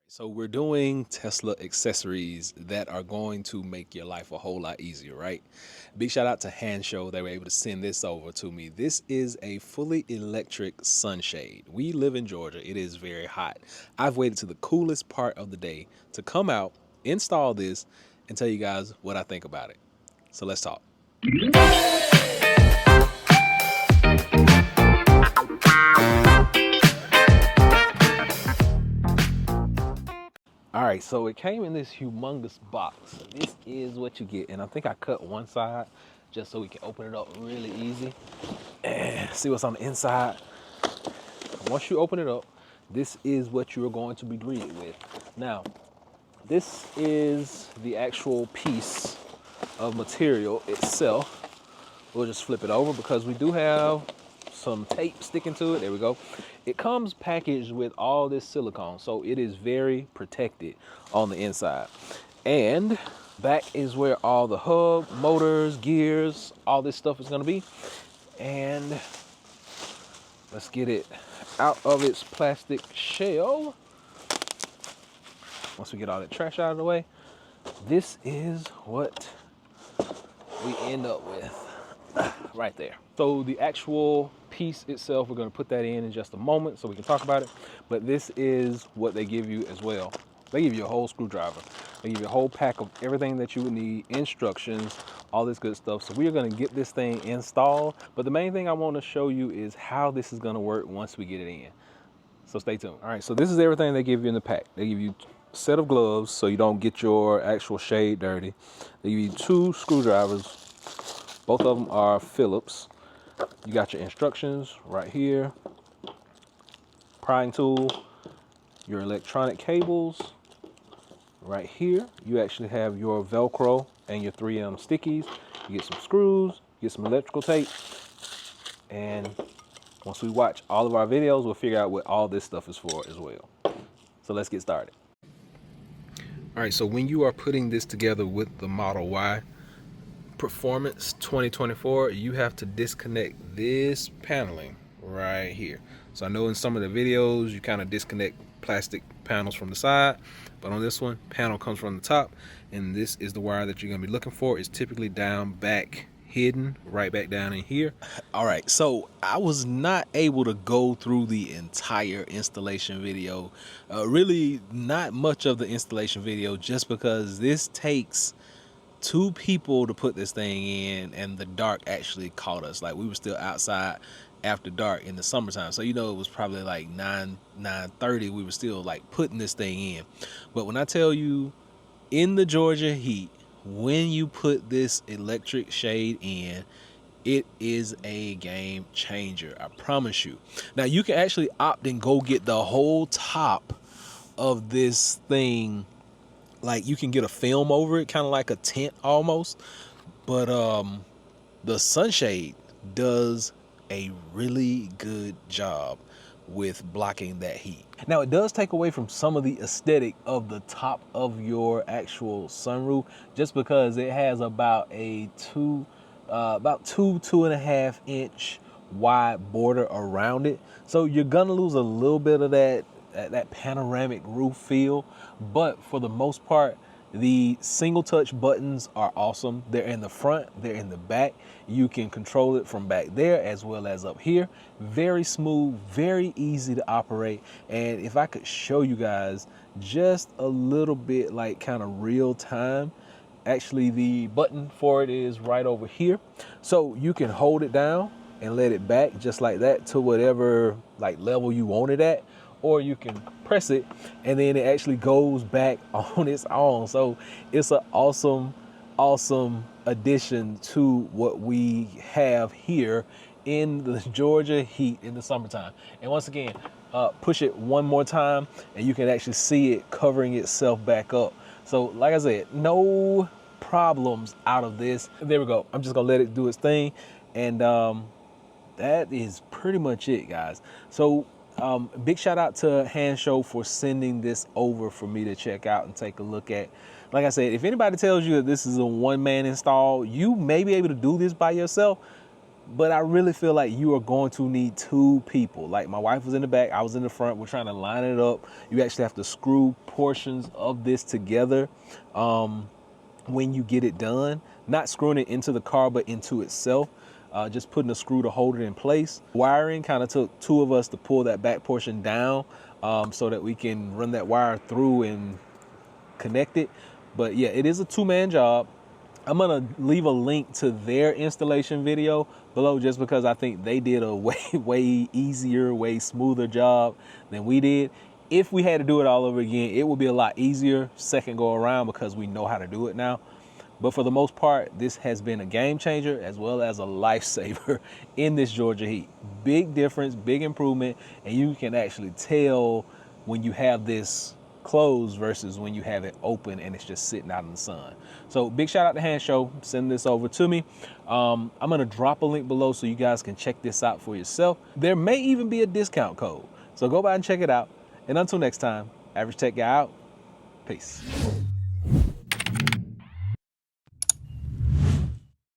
So we're doing Tesla accessories that are going to make your life a whole lot easier, right? Big shout out to Handshow. They were able to send this over to me. This is a fully electric sunshade. We live in Georgia. It is very hot. I've waited to the coolest part of the day to come out, install this, and tell you guys what I think about it. So let's talk. All right, so it came in this humongous box. This is what you get, and I think I cut one side just so we can open it up really easy and see what's on the inside. Once you open it up, this is what you're going to be greeted with. Now, this is the actual piece of material itself. We'll just flip it over because we do have some tape sticking to it. There we go. It comes packaged with all this silicone, so it is very protected on the inside. And back is where all the hub, motors, gears, all this stuff is going to be. And let's get it out of its plastic shell. Once we get all that trash out of the way, this is what we end up with right there. So the actual piece itself, we're going to put that in just a moment so we can talk about it. But this is what they give you as well. They give you a whole screwdriver. They give you a whole pack of everything that you would need, instructions, all this good stuff. So we are going to get this thing installed. But the main thing I want to show you is how this is going to work once we get it in. So stay tuned. All right, so this is everything they give you in the pack. They give you a set of gloves so you don't get your actual shade dirty. They give you 2 screwdrivers. Both of them are Phillips. You got your instructions right here. Prying tool, your electronic cables right here. You actually have your Velcro and your 3M stickies. You get some screws, get some electrical tape, and once we watch all of our videos, we'll figure out what all this stuff is for as well. So let's get started. All right, so when you are putting this together with the Model Y Performance 2024, you have to disconnect this paneling right here. So I know in some of the videos you kind of disconnect plastic panels from the side, but on this one, panel comes from the top, and this is the wire that you're going to be looking for. It's typically down back, hidden right back down in here. All right, so I was not able to go through the entire installation video, really not much of the installation video, just because this takes 2 people to put this thing in, and the dark actually caught us. Like, we were still outside after dark in the summertime, so you know it was probably like 9:30. We were still like putting this thing in. But when I tell you, in the Georgia heat, when you put this electric shade in, it is a game changer, I promise you. Now you can actually opt and go get the whole top of this thing. Like, you can get a film over it, kind of like a tent almost. But the sunshade does a really good job with blocking that heat. Now, it does take away from some of the aesthetic of the top of your actual sunroof, just because it has about a two and a half inch wide border around it. So you're gonna lose a little bit of that panoramic roof feel, but for the most part, the single touch buttons are awesome. They're in the front, they're in the back. You can control it from back there as well as up here. Very smooth, very easy to operate. And if I could show you guys just a little bit, like kind of real time, actually the button for it is right over here. So you can hold it down and let it back just like that to whatever like level you want it at, or you can press it and then it actually goes back on its own. So it's an awesome addition to what we have here in the Georgia heat in the summertime. And once again, push it one more time and you can actually see it covering itself back up. So like I said, no problems out of this. There we go. I'm just gonna let it do its thing, and that is pretty much it, guys. So big shout out to Handshow for sending this over for me to check out and take a look at. Like I said, if anybody tells you that this is a one-man install, you may be able to do this by yourself. but I really feel like you are going to need 2 people. Like my wife was in the back, I was in the front. We're trying to line it up. You actually have to screw portions of this together when you get it done. Not screwing it into the car, but into itself. Just putting a screw to hold it in place. Wiring kind of took 2 of us to pull that back portion down so that we can run that wire through and connect it. But yeah, it is a 2-man job. I'm gonna leave a link to their installation video below just because I think they did a way easier, way smoother job than we did. If we had to do it all over again, it would be a lot easier second go around because we know how to do it now. But for the most part, this has been a game changer as well as a lifesaver in this Georgia heat. Big difference, big improvement, and you can actually tell when you have this closed versus when you have it open and it's just sitting out in the sun. So big shout out to Hand Show, send this over to me. I'm gonna drop a link below so you guys can check this out for yourself. There may even be a discount code, so go by and check it out. And until next time, Average Tech Guy out. Peace.